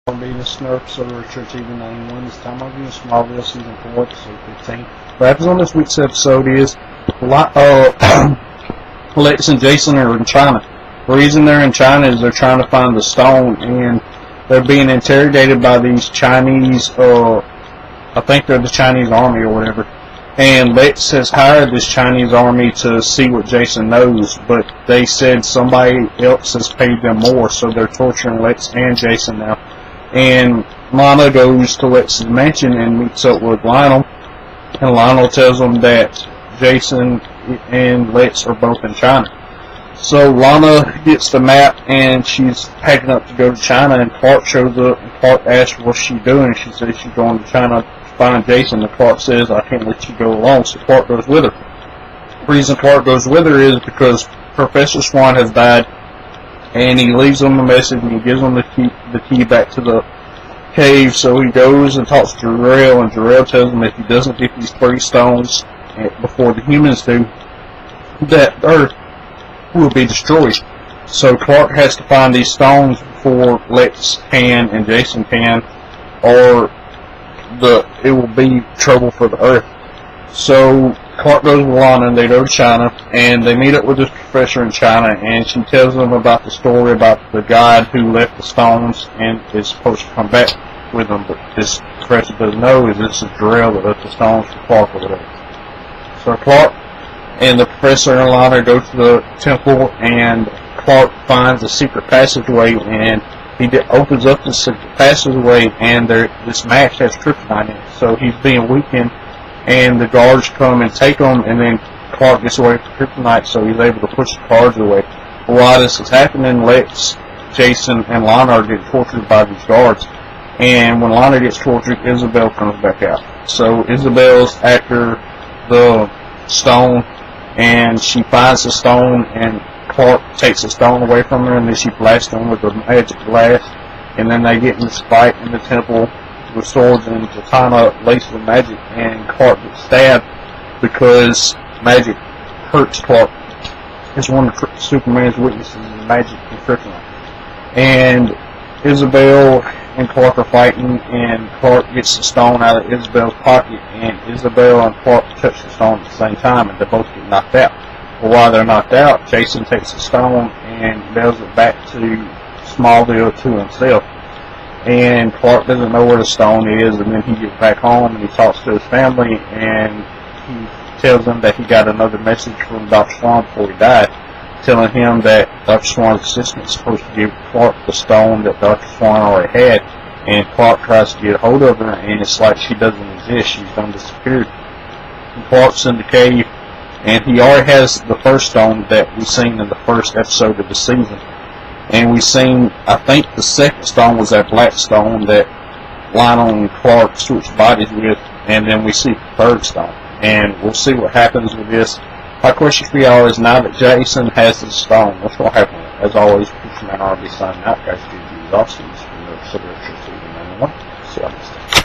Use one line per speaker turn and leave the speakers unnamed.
Will be the snare episode of Church TV 91. This time I'll be in Smallville season 4, episode 15. What happens on this week's episode is Lex and Jason are in China. The reason they're in China is they're trying to find the stone, and they're being interrogated by these Chinese, I think they're the Chinese army or whatever. And Lex has hired this Chinese army to see what Jason knows, but they said somebody else has paid them more, so they're torturing Lex and Jason now. And Lana goes to Lex's mansion and meets up with Lionel, and Lionel tells them that Jason and Lex are both in China. So Lana gets the map and she's packing up to go to China, and Clark shows up, and Clark asks what's she doing. She says she's going to China to find Jason, and Clark says, I can't let you go alone, so Clark goes with her. The reason Clark goes with her is because Professor Swan has died, and he leaves them a message, and he gives them the key back to the cave. So he goes and talks to Jarrell, and Jarrell tells him if he doesn't get these 3 stones before the humans do, that Earth will be destroyed. So Clark has to find these stones before Lex can and Jason can, or it will be trouble for the Earth. So Clark goes with Lana, and they go to China, and they meet up with this professor in China, and she tells them about the story about the guide who left the stones and is supposed to come back with them, but this professor doesn't know is this is Jarrell that left the stones for Clark or whatever. So Clark and the professor and Lana go to the temple, and Clark finds a secret passageway, and he opens up the secret passageway, and this match has kryptonite in it, so he's being weakened, and the guards come and take him, and then Clark gets away from kryptonite, so he's able to push the guards away. But while this is happening, Lex, Jason, and Lana are getting tortured by these guards, and when Lana gets tortured, Isabel comes back out. So Isabel's after the stone, and she finds the stone, and Clark takes the stone away from her, and then she blasts them with a magic blast, and then they get in this fight in the temple with swords and katana laced with magic, and Clark gets stabbed because magic hurts Clark. It's one of Superman's weaknesses is magic and kryptonite. And Isabel and Clark are fighting, and Clark gets the stone out of Isabel's pocket, and Isabel and Clark touch the stone at the same time, and they both get knocked out. But while they're knocked out, Jason takes the stone and mails it back to Smallville to himself. And Clark doesn't know where the stone is, and then he gets back home and he talks to his family, and he tells them that he got another message from Dr. Swan before he died, telling him that Dr. Swan's assistant is supposed to give Clark the stone that Dr. Swan already had, and Clark tries to get a hold of her, and it's like she doesn't exist, she's done disappeared. And Clark's in the cave, and he already has the first stone that we've seen in the first episode of the season. And we've seen, I think the second stone was that black stone that Lionel and Clark switched bodies with, and then we see the third stone. And we'll see what happens with this. My question for y'all is, now that Jason has the stone, what's going to happen? As always, Preacher Man RB signing out, guys. GG's awesome. This is the episode of Church TV 91. See y'all next time.